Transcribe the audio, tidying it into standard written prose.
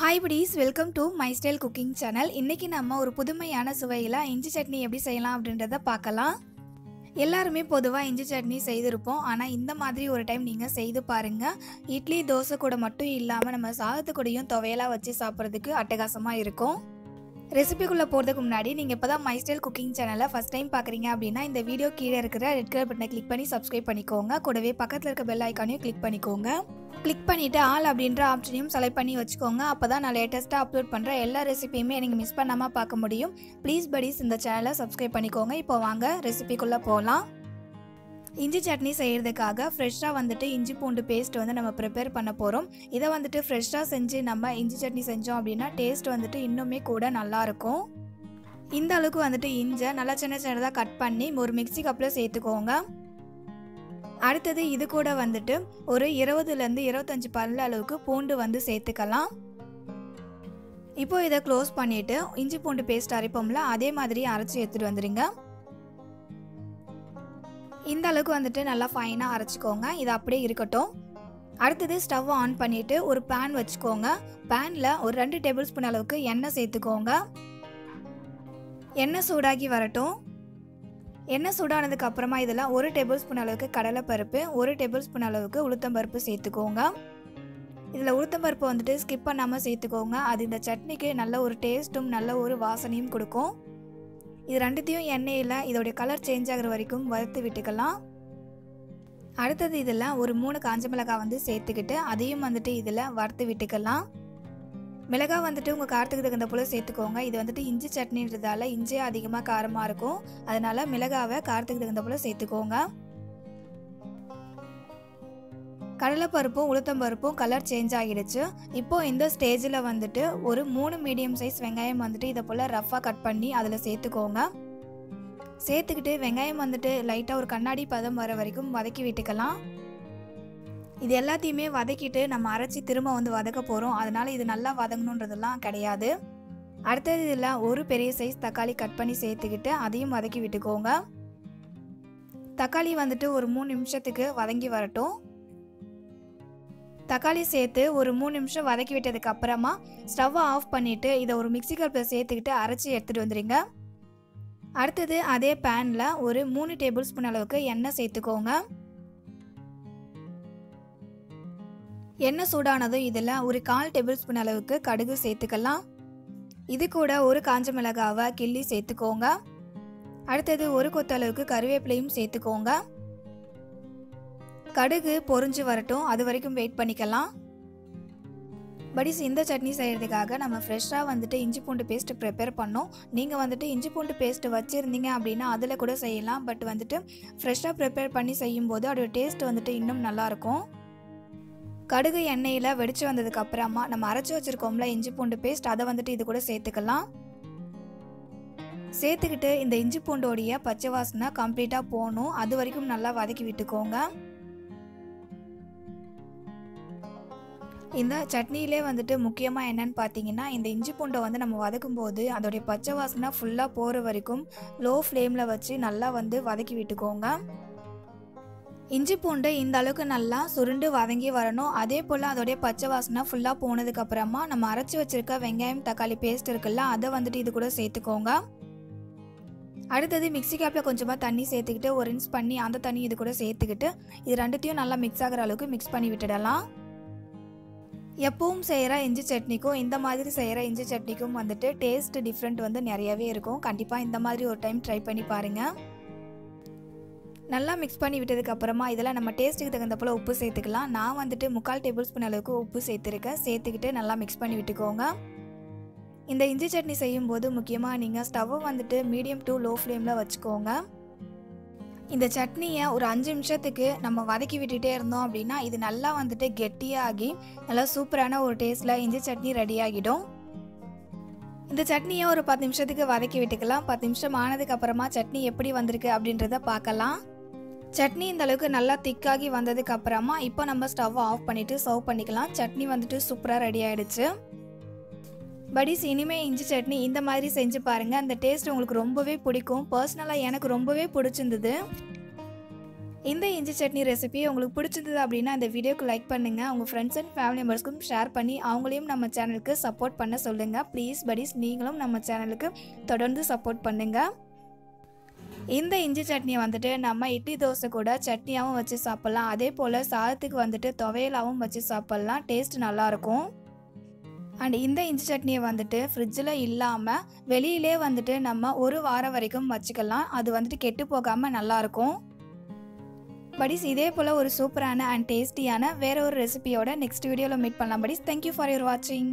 Hi buddies, welcome to my style cooking channel. இன்னைக்கு நம்ம ஒரு புதுமையான சுவையில இஞ்சி சட்னி எப்படி செய்யலாம் அப்படின்றத பார்க்கலாம். எல்லாருமே பொதுவா இஞ்சி சட்னி செய்திருப்போம். ஆனா இந்த மாதிரி ஒரு டைம் நீங்க செய்து பாருங்க. இட்லி தோசை கூட மட்டும் இல்லாம நம்ம சாதத்து கூடயும் துவையலா வச்சு சாப்பிடுறதுக்கு அட்டகாசமா இருக்கும். ரெசிபிக்குள்ள போறதுக்கு முன்னாடி நீங்க இப்பதான் மை ஸ்டைல் குக்கிங் சேனலை ஃபர்ஸ்ட் டைம் பாக்குறீங்க அப்படின்னா இந்த வீடியோ கீழே இருக்கிற ரெட் கலர் பட்டனை கிளிக் பண்ணி சப்ஸ்கிரைப் பண்ணிக்கோங்க. கூடவே பக்கத்துல இருக்க பெல் ஐகானையும் கிளிக் பண்ணிக்கோங்க. கிளிக் பண்ணிட்டு ஆல் அப்படின்ற ஆப்ஷனையும் செலக்ட் பண்ணி வச்சுக்கோங்க. அப்பதான் நான் லேட்டஸ்டா அப்லோட் பண்ற எல்லா ரெசிபியுமே நீங்க மிஸ் பண்ணாம பார்க்க முடியும். ப்ளீஸ் buddies இந்த சேனலை சப்ஸ்கிரைப் பண்ணிக்கோங்க. இப்போ வாங்க ரெசிபிக்குள்ள போகலாம். இஞ்சி சட்னி செய்யறதுக்காக ஃப்ரெஷ்ஷாக வந்துட்டு இஞ்சி பூண்டு பேஸ்ட் வந்து நம்ம ப்ரிப்பேர் பண்ண போகிறோம். இதை வந்துட்டு ஃப்ரெஷ்ஷாக செஞ்சு நம்ம இஞ்சி சட்னி செஞ்சோம் அப்படின்னா டேஸ்ட் வந்துட்டு இன்னுமே கூட நல்லாயிருக்கும். இந்த அளவுக்கு வந்துட்டு இஞ்சை நல்லா சின்ன சின்னதாக கட் பண்ணி ஒரு மிக்ஸி கப்பில் சேர்த்துக்கோங்க. அடுத்தது இது கூட வந்துட்டு ஒரு 20லேருந்து 25 பல்ல அளவுக்கு பூண்டு வந்து சேர்த்துக்கலாம். இப்போ இதை க்ளோஸ் பண்ணிவிட்டு இஞ்சி பூண்டு பேஸ்ட் அரைப்போம்ல அதே மாதிரி அரைச்சி எடுத்துகிட்டு வந்துடுங்க. இந்த அளவுக்கு வந்துட்டு நல்லா ஃபைனாக அரைச்சிக்கோங்க. இது அப்படியே இருக்கட்டும். அடுத்தது ஸ்டவ் ஆன் பண்ணிவிட்டு ஒரு பேன் வச்சுக்கோங்க. பேனில் ஒரு 2 டேபிள் ஸ்பூன் அளவுக்கு எண்ணெய் சேர்த்துக்கோங்க. எண்ணெய் சூடாகி வரட்டும். எண்ணெய் சூடானதுக்கு அப்புறமா இதில் 1 டேபிள் ஸ்பூன் அளவுக்கு கடலைப்பருப்பு, 1 டேபிள் ஸ்பூன் அளவுக்கு உளுத்தம்பருப்பு சேர்த்துக்கோங்க. இதில் உளுத்தம்பருப்பு வந்துட்டு ஸ்கிப் பண்ணாமல் சேர்த்துக்கோங்க. அது இந்த சட்னிக்கு நல்ல ஒரு டேஸ்ட்டும் நல்ல ஒரு வாசனையும் கொடுக்கும். இது ரெண்டுத்தையும் எண்ணெயில் இதோடைய கலர் சேஞ்ச் ஆகிற வரைக்கும் வறுத்து விட்டுக்கலாம். அடுத்தது இதில் ஒரு 3 காஞ்ச மிளகாய் வந்து சேர்த்துக்கிட்டு அதையும் வந்துட்டு இதில் வறுத்து விட்டுக்கலாம். மிளகாய் வந்துட்டு உங்கள் காரத்துக்கு தகுந்த போல் சேர்த்துக்கோங்க. இது வந்துட்டு இஞ்சி சட்னின்றதால இஞ்சியே அதிகமாக காரமாக இருக்கும். அதனால மிளகாவை காரத்துக்கு தகுந்த போல் சேர்த்துக்கோங்க. கடலைப்பருப்பும் உளுத்தம்பருப்பும் கலர் சேஞ்ச் ஆகிடுச்சு. இப்போது இந்த ஸ்டேஜில் வந்துட்டு ஒரு 3 மீடியம் சைஸ் வெங்காயம் வந்துட்டு இதை போல் ரஃப்பாக கட் பண்ணி அதில் சேர்த்துக்கோங்க. சேர்த்துக்கிட்டு வெங்காயம் வந்துட்டு லைட்டாக ஒரு கண்ணாடி பதம் வர வரைக்கும் வதக்கி விட்டுக்கலாம். இது எல்லாத்தையுமே வதக்கிட்டு நம்ம அரைச்சி திரும்ப வந்து வதக்க போகிறோம். அதனால் இது நல்லா வதங்கணுன்றதெல்லாம் கிடையாது. அடுத்தது இதில் ஒரு பெரிய சைஸ் தக்காளி கட் பண்ணி சேர்த்துக்கிட்டு அதையும் வதக்கி விட்டுக்கோங்க. தக்காளி வந்துட்டு ஒரு 3 நிமிஷத்துக்கு வதங்கி வரட்டும். தக்காளி சேர்த்து ஒரு 3 நிமிஷம் வதக்கி விட்டதுக்கு அப்புறமா ஸ்டவ்வை ஆஃப் பண்ணிவிட்டு இதை ஒரு மிக்ஸி கப்பில் சேர்த்துக்கிட்டு அரைச்சி எடுத்துகிட்டு வந்துடுங்க. அடுத்தது அதே பேனில் ஒரு 3 டேபிள் ஸ்பூன் அளவுக்கு எண்ணெய் சேர்த்துக்கோங்க. எண்ணெய் சூடானதும் இதில் ஒரு 1/4 டேபிள் ஸ்பூன் அளவுக்கு கடுகு சேர்த்துக்கலாம். இது கூட ஒரு காஞ்ச மிளகாவை கிள்ளி சேர்த்துக்கோங்க. அடுத்தது ஒரு கொத்து அளவுக்கு கருவேப்பிலையும் சேர்த்துக்கோங்க. கடுகு பொரிஞ்சு வரட்டும், அது வரைக்கும் வெயிட் பண்ணிக்கலாம். buddies இந்த சட்னி செய்கிறதுக்காக நம்ம ஃப்ரெஷ்ஷாக வந்துட்டு இஞ்சி பூண்டு பேஸ்ட்டு ப்ரிப்பேர் பண்ணோம். நீங்கள் வந்துட்டு இஞ்சி பூண்டு பேஸ்ட்டு வச்சுருந்தீங்க அப்படின்னா அதில் கூட செய்யலாம். பட் வந்துட்டு ஃப்ரெஷ்ஷாக ப்ரிப்பேர் பண்ணி செய்யும்போது அதோட டேஸ்ட் வந்துட்டு இன்னும் நல்லாயிருக்கும். கடுகு எண்ணெயில் வெடிச்சு வந்ததுக்கு அப்புறமா நம்ம அரைச்சி வச்சுருக்கோம்ல இஞ்சி பூண்டு பேஸ்ட் அதை வந்துட்டு இது கூட சேர்த்துக்கலாம். சேர்த்துக்கிட்டு இந்த இஞ்சி பூண்டோடைய பச்சை வாசனை கம்ப்ளீட்டாக போகணும். அது வரைக்கும் நல்லா வதக்கி விட்டுக்கோங்க. இந்த சட்னியிலே வந்துட்டு முக்கியமாக என்னன்னு பார்த்தீங்கன்னா இந்த இஞ்சி பூண்டை வந்து நம்ம வதக்கும் போது அதோடைய பச்சை வாசனை ஃபுல்லாக போகிற வரைக்கும் லோ ஃப்ளேமில் வச்சு நல்லா வந்து வதக்கி விட்டுக்கோங்க. இஞ்சி பூண்டு இந்த அளவுக்கு நல்லா சுருண்டு வதங்கி வரணும். அதே போல் அதோடைய பச்சை வாசனை ஃபுல்லாக போனதுக்கப்புறமா நம்ம அரைச்சி வச்சுருக்க வெங்காயம் தக்காளி பேஸ்ட் இருக்குல்ல அதை வந்துட்டு இது கூட சேர்த்துக்கோங்க. அடுத்தது மிக்ஸி கப்பில் கொஞ்சமாக தண்ணி சேர்த்துக்கிட்டு ஒரு ரின்ஸ் பண்ணி அந்த தண்ணி இது கூட சேர்த்துக்கிட்டு இது ரெண்டுத்தையும் நல்லா மிக்ஸ் ஆகிற அளவுக்கு மிக்ஸ் பண்ணி விட்டுடலாம். எப்பவும் செய்கிற இஞ்சி சட்னிக்கும் இந்த மாதிரி செய்கிற இஞ்சி சட்னிக்கும் வந்துட்டு டேஸ்ட் டிஃப்ரெண்ட் வந்து நிறையவே இருக்கும். கண்டிப்பாக இந்த மாதிரி ஒரு டைம் ட்ரை பண்ணி பாருங்கள். நல்லா மிக்ஸ் பண்ணி விட்டதுக்கு அப்புறமா இதில் நம்ம டேஸ்ட்டுக்கு தகுந்த போல் உப்பு சேர்த்துக்கலாம். நான் வந்துட்டு 3/4 டேபிள் ஸ்பூன் அளவுக்கு உப்பு சேர்த்துருக்கேன். சேர்த்துக்கிட்டு நல்லா மிக்ஸ் பண்ணி விட்டுக்கோங்க. இந்த இஞ்சி சட்னி செய்யும்போது முக்கியமாக நீங்கள் ஸ்டவ்வை வந்துட்டு மீடியம் டு லோ ஃப்ளேமில் வச்சுக்கோங்க. இந்த சட்னியை ஒரு 5 நிமிஷத்துக்கு நம்ம வதக்கி விட்டுட்டே இருந்தோம் அப்படின்னா இது நல்லா வந்துட்டு கெட்டியாகி நல்லா சூப்பரான ஒரு டேஸ்ட்டில் இஞ்சி சட்னி ரெடி ஆகிடும். இந்த சட்னியை ஒரு 10 நிமிஷத்துக்கு வதக்கி விட்டுக்கலாம். 10 நிமிஷம் ஆனதுக்கு அப்புறமா சட்னி எப்படி வந்திருக்கு அப்படின்றத பார்க்கலாம். சட்னி இந்த அளவுக்கு நல்லா திக்காகி வந்ததுக்கு அப்புறமா இப்போ நம்ம ஸ்டவ்வை ஆஃப் பண்ணிவிட்டு சர்வ் பண்ணிக்கலாம். சட்னி வந்துட்டு சூப்பராக ரெடி ஆகிடுச்சு. buddies இனிமேல் இஞ்சி சட்னி இந்த மாதிரி செஞ்சு பாருங்கள். அந்த டேஸ்ட் உங்களுக்கு ரொம்பவே பிடிக்கும். பர்சனலாக எனக்கு ரொம்பவே பிடிச்சிருந்தது. இந்த இஞ்சி சட்னி ரெசிபி உங்களுக்கு பிடிச்சிருந்தது அப்படின்னா இந்த வீடியோக்கு லைக் பண்ணுங்கள். உங்கள் ஃப்ரெண்ட்ஸ் அண்ட் ஃபேமிலி மெம்பர்ஸ்க்கும் ஷேர் பண்ணி அவங்களையும் நம்ம சேனலுக்கு சப்போர்ட் பண்ண சொல்லுங்கள். ப்ளீஸ் buddies, நீங்களும் நம்ம சேனலுக்கு தொடர்ந்து சப்போர்ட் பண்ணுங்கள். இந்த இஞ்சி சட்னியை வந்துட்டு நம்ம இட்லி தோசை கூட சட்னியாகவும் வச்சு சாப்பிட்லாம். அதே போல் சாதத்துக்கு வந்துட்டு துவையலாகவும் வச்சு சாப்பிட்லாம். டேஸ்ட் நல்லாயிருக்கும். அண்ட் இந்த இஞ்சி சட்னியை வந்துட்டு ஃப்ரிட்ஜில் இல்லாமல் வெளியிலே வந்துட்டு நம்ம ஒரு வாரம் வரைக்கும் வச்சுக்கலாம். அது வந்துட்டு கெட்டு போகாமல் நல்லாயிருக்கும். buddies, இதே போல் ஒரு சூப்பரான அண்ட் டேஸ்டியான வேற ஒரு ரெசிபியோட நெக்ஸ்ட் வீடியோவில் மீட் பண்ணலாம் buddies. Thank you for your watching.